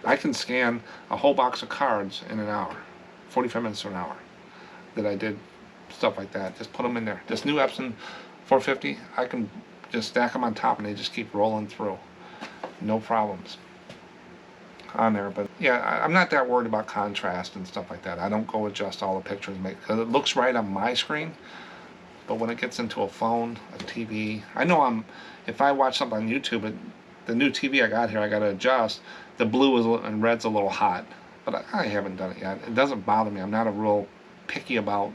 I can scan a whole box of cards in an hour, 45 minutes to an hour, that I did stuff like that. Just put them in there. This new Epson 450, I can just stack them on top and they just keep rolling through. No problems on there. But yeah, I'm not that worried about contrast and stuff like that. I don't go adjust all the pictures because it looks right on my screen. But when it gets into a phone, a TV, I know if I watch something on YouTube, the new TV I got here, I got to adjust. The blue and red's a little hot, but I haven't done it yet. It doesn't bother me. I'm not a real picky about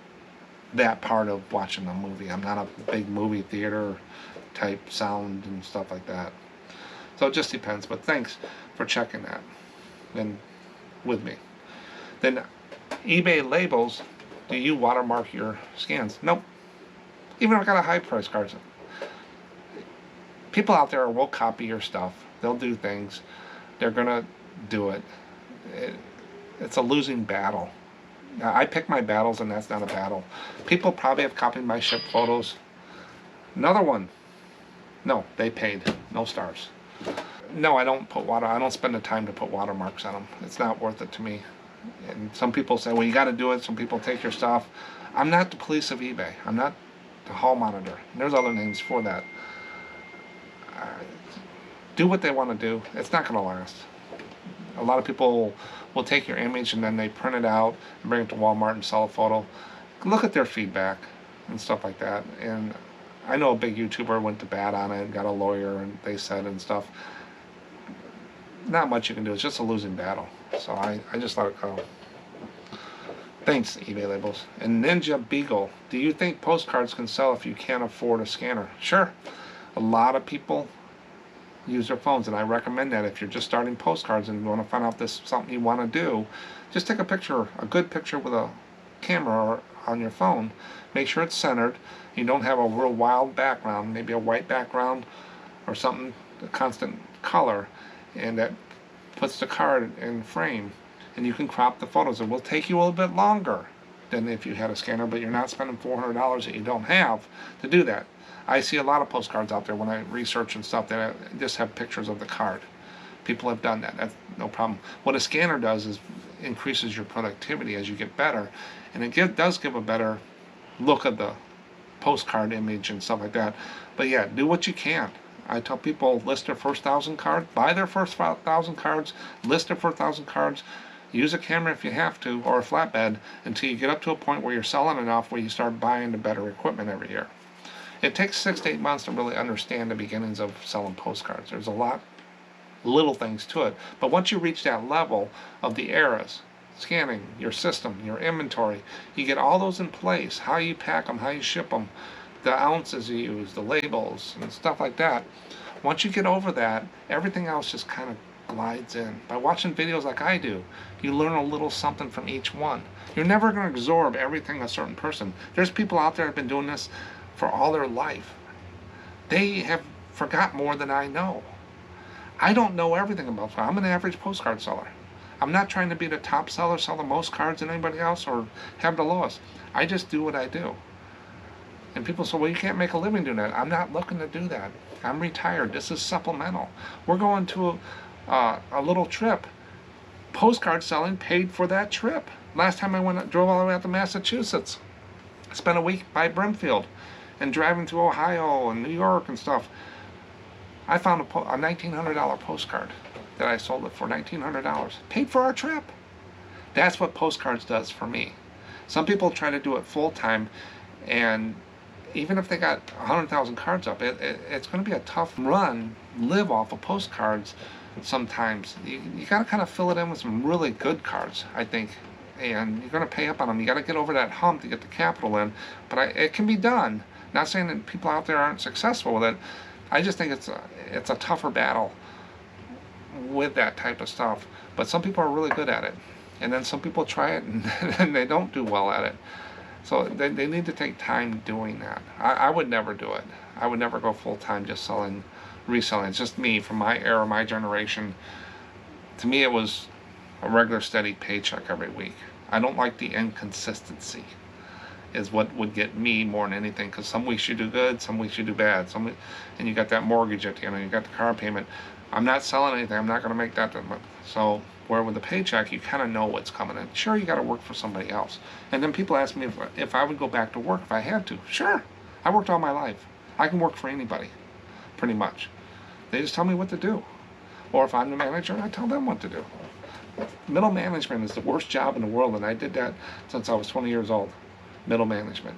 that part of watching a movie. I'm not a big movie theater type sound and stuff like that. So it just depends. But thanks for checking that and with me. Then eBay labels, do you watermark your scans? Nope. Even if I got a high price cards. People out there will copy your stuff. They'll do things. They're gonna do it. It's a losing battle. Now, I pick my battles, and that's not a battle. People probably have copied my ship photos. Another one. No, they paid. No stars. No, I don't spend the time to put watermarks on them. It's not worth it to me. And some people say, well, you got to do it. Some people take your stuff. I'm not the police of eBay. I'm not the hall monitor. There's other names for that. Do what they want to do. It's not going to last. A lot of people will take your image and then they print it out and bring it to Walmart and sell a photo. Look at their feedback and stuff like that. And I know a big YouTuber went to bat on it, got a lawyer, and they said and stuff. Not much you can do. It's just a losing battle. So I just let it go. Thanks, eBay labels. And Ninja Beagle, do you think postcards can sell if you can't afford a scanner? Sure. A lot of people use their phones, and I recommend that if you're just starting postcards and you want to find out this is something you want to do, just take a picture, a good picture with a camera or on your phone. Make sure it's centered. You don't have a real wild background, maybe a white background or something constant color, and that puts the card in frame, and you can crop the photos. It will take you a little bit longer than if you had a scanner, but you're not spending $400 that you don't have to do that. I see a lot of postcards out there when I research and stuff that just have pictures of the card. People have done that. That's no problem. What a scanner does is increases your productivity as you get better, and it does give a better look of the postcard image and stuff like that. But yeah, do what you can. I tell people, list their first 1,000 cards, buy their first 1,000 cards, list their first 1,000 cards, use a camera if you have to, or a flatbed, until you get up to a point where you're selling enough where you start buying the better equipment every year. It takes 6 to 8 months to really understand the beginnings of selling postcards. There's a lot little things to it, but once you reach that level of the eras, scanning, your system, your inventory, you get all those in place, how you pack them, how you ship them, the ounces you use, the labels, and stuff like that. Once you get over that, everything else just kind of glides in. By watching videos like I do, you learn a little something from each one. You're never going to absorb everything a certain person. There's people out there that have been doing this for all their life. They have forgot more than I know. I don't know everything about it. I'm an average postcard seller. I'm not trying to be the top seller, sell the most cards than anybody else, or have the lowest. I just do what I do. And people say, well, you can't make a living doing that. I'm not looking to do that. I'm retired. This is supplemental. We're going to a little trip. Postcard selling paid for that trip. Last time I drove all the way out to Massachusetts. I spent a week by Brimfield and driving through Ohio and New York and stuff. I found a $1,900 postcard that I sold it for $1,900. Paid for our trip. That's what postcards does for me. Some people try to do it full time, and even if they got 100,000 cards up, it's going to be a tough run, live off of postcards sometimes. You got to kind of fill it in with some really good cards, I think, and you're going to pay up on them. You got to get over that hump to get the capital in, but it can be done. Not saying that people out there aren't successful with it. I just think it's a tougher battle with that type of stuff, but some people are really good at it, and then some people try it and they don't do well at it. So they need to take time doing that. I would never do it. I would never go full-time just reselling. It's just me, from my era, my generation. To me, it was a regular steady paycheck every week. I don't like the inconsistency is what would get me more than anything, because some weeks you do good, some weeks you do bad, and you got that mortgage at the end, and you got the car payment. I'm not selling anything. I'm not going to make that month. So where with the paycheck, you kind of know what's coming in. Sure, you got to work for somebody else. And then people ask me if I would go back to work if I had to. Sure. I worked all my life. I can work for anybody, pretty much. They just tell me what to do. Or if I'm the manager, I tell them what to do. Middle management is the worst job in the world, and I did that since I was 20 years old. Middle management.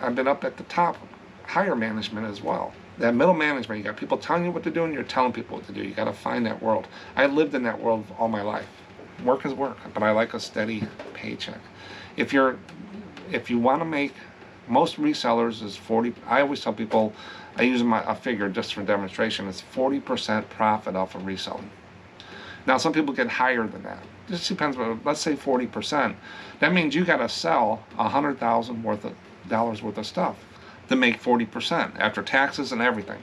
I've been up at the top, higher management as well. That middle management, you got people telling you what to do, and you're telling people what to do. You got to find that world. I lived in that world all my life. Work is work, but I like a steady paycheck. If you want to make, most resellers is 40. I always tell people, I use a figure just for demonstration. It's 40% profit off of reselling. Now some people get higher than that. It just depends. Let's say 40%. That means you got to sell $100,000 worth of stuff to make 40% after taxes and everything.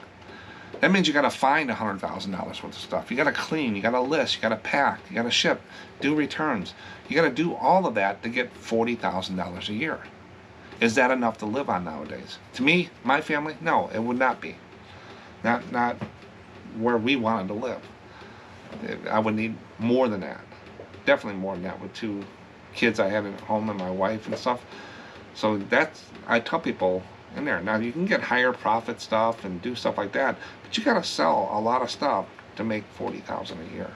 That means you got to find $100,000 worth of stuff. You got to clean, you got to list, you got to pack, you got to ship, do returns. You got to do all of that to get $40,000 a year. Is that enough to live on nowadays? To me, my family, no, it would not be. Not where we wanted to live. I would need more than that. Definitely more than that with 2 kids I had at home and my wife and stuff. So I tell people in there, now you can get higher profit stuff and do stuff like that, but you got to sell a lot of stuff to make $40,000 a year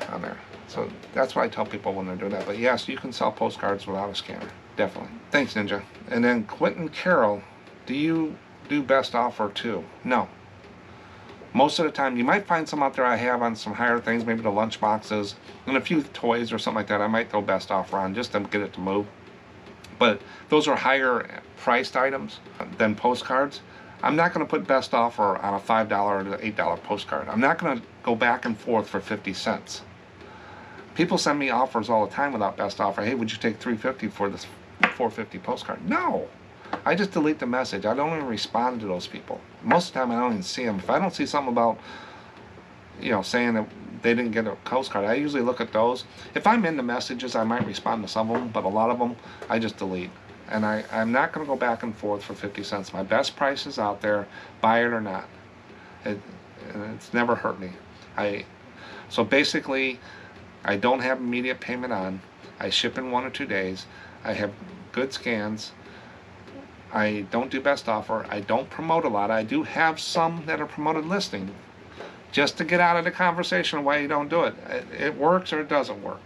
on there. So that's what I tell people when they're doing that. But yes, you can sell postcards without a scanner. Definitely. Thanks, Ninja. And then Quentin Carroll, do you do best offer too? No. Most of the time, you might find some out there I have on some higher things, maybe the lunch boxes and a few toys or something like that. I might throw best offer on just to get it to move. But those are higher priced items than postcards. I'm not going to put best offer on a $5 or $8 postcard. I'm not going to go back and forth for 50 cents. People send me offers all the time without best offer. Hey, would you take $3.50 for this $4.50 postcard? No. I just delete the message. I don't even respond to those people. most of the time I don't even see them. If I don't see something about, saying that they didn't get a postcard, I usually look at those. If I'm in the messages, I might respond to some of them, but a lot of them I just delete. And I'm not going to go back and forth for 50 cents. My best price is out there, buy it or not. It's never hurt me. So basically, I don't have immediate payment on. I ship in 1 or 2 days. I have good scans. I don't do best offer. I don't promote a lot. I do have some that are promoted listing, just to get out of the conversation why you don't do it. It works or it doesn't work.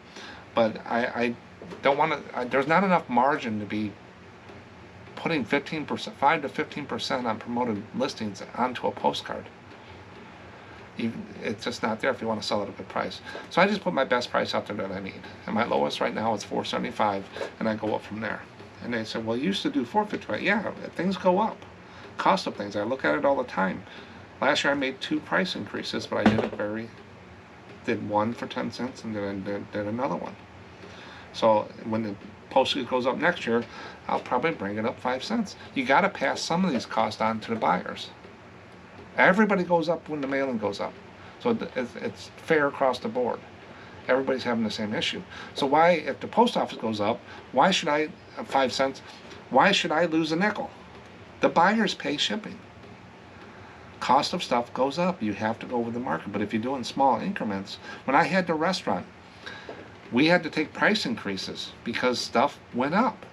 But I don't want to. There's not enough margin to be putting 15%, 5 to 15% on promoted listings onto a postcard. It's just not there if you want to sell at a good price. So I just put my best price out there that I need. And my lowest right now is $4.75, and I go up from there. And they said, well, you used to do $4.55. Yeah, things go up. Cost of things. I look at it all the time. Last year I made 2 price increases, but I did one for 10 cents and then did another one. So when the postage goes up next year, I'll probably bring it up 5 cents. You got to pass some of these costs on to the buyers. Everybody goes up when the mailing goes up. So it's fair across the board. Everybody's having the same issue. So why, if the post office goes up, why should 5 cents, why should I lose a nickel? The buyers pay shipping. Cost of stuff goes up. You have to go with the market. But if you do in small increments, when I had the restaurant, we had to take price increases because stuff went up.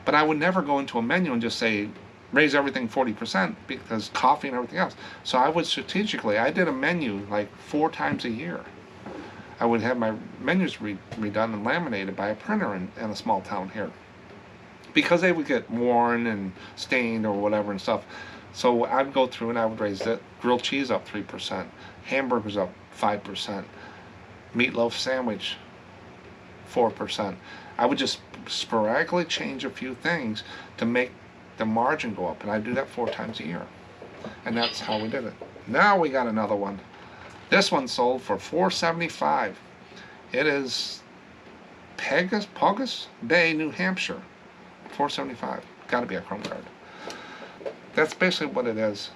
But I would never go into a menu and just say, raise everything 40% because coffee and everything else. So I would strategically, I did a menu like 4 times a year. I would have my menus redone and laminated by a printer in a small town here, because they would get worn and stained or whatever and stuff. So I'd go through and I would raise it. Grilled cheese up 3%, hamburgers up 5%, meatloaf sandwich 4%. I would just sporadically change a few things to make the margin go up, and I do that 4 times a year, and that's how we did it. Now we got another one. This one sold for $4.75. It is Pegasus Bay, New Hampshire. $4.75. Got to be a Chrome card. That's basically what it is.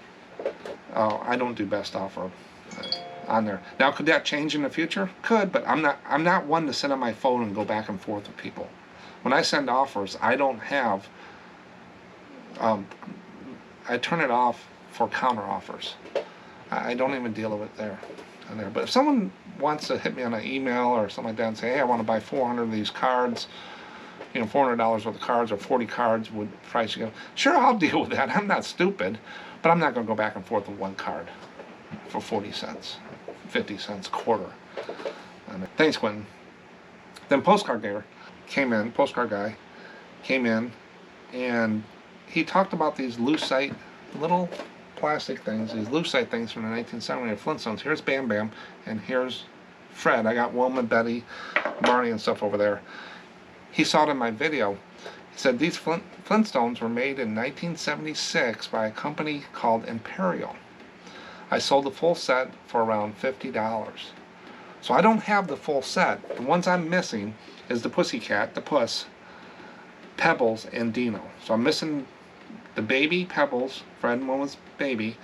I don't do best offer on there. Now, could that change in the future? Could, but I'm not one to sit on my phone and go back and forth with people. When I send offers, I don't have. I turn it off for counter offers. I don't even deal with it there. But if someone wants to hit me on an email or something like that and say, hey, I want to buy 400 of these cards, $400 worth of cards or 40 cards, would price you go? Sure, I'll deal with that. I'm not stupid, but I'm not going to go back and forth with one card for 40 cents, 50 cents, quarter. Thanks, Quentin. Then postcard guy came in, and he talked about these lucite little plastic things, these lucite things from the 1970s Flintstones. Here's Bam Bam, and here's Fred. I got Wilma, Betty, Barney, and stuff over there. He saw it in my video. He said these Flintstones were made in 1976 by a company called Imperial. I sold the full set for around $50. So I don't have the full set. The ones I'm missing is the Pussycat, the Puss, Pebbles, and Dino. So I'm missing the baby Pebbles, Fred and Wilma's baby,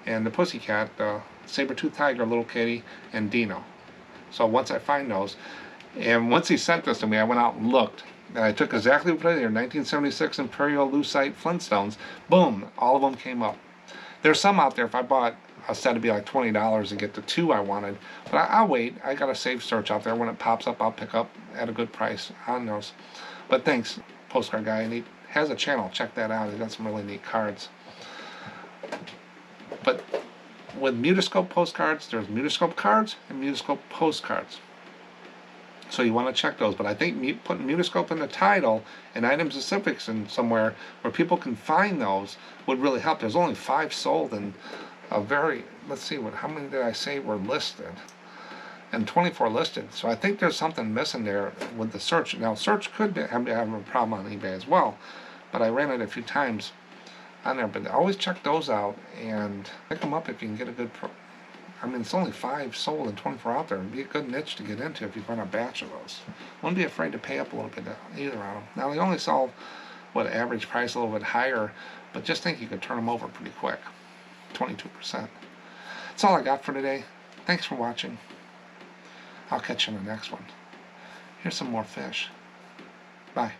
and the Pussycat, the saber-toothed tiger, little kitty, and Dino. So once I find those, and once he sent this to me, I went out and looked, and I took exactly what I did here, 1976 Imperial Lucite Flintstones. Boom, all of them came up. There's some out there, if I bought a set, it'd be like $20 to get the 2 I wanted, but I'll wait. I got a safe search out there. When it pops up, I'll pick up at a good price on those. But thanks, postcard guy, and he has a channel. Check that out. He's got some really neat cards. But with Mutoscope postcards, there's Mutoscope cards and Mutoscope postcards. So you want to check those. But I think putting Mutoscope in the title and item specifics in somewhere where people can find those would really help. There's only 5 sold, and let's see, how many did I say were listed? And 24 listed. So I think there's something missing there with the search. Now, search could have a problem on eBay as well, but I ran it a few times on there. But always check those out and pick them up if you can get a good I mean, it's only 5 sold and 24 out there. It'd be a good niche to get into if you run a batch of those. Wouldn't be afraid to pay up a little bit either on them. Now, they only sell what average price a little bit higher, but just think you could turn them over pretty quick. 22%. That's all I got for today. Thanks for watching. I'll catch you in the next one. Here's some more fish. Bye.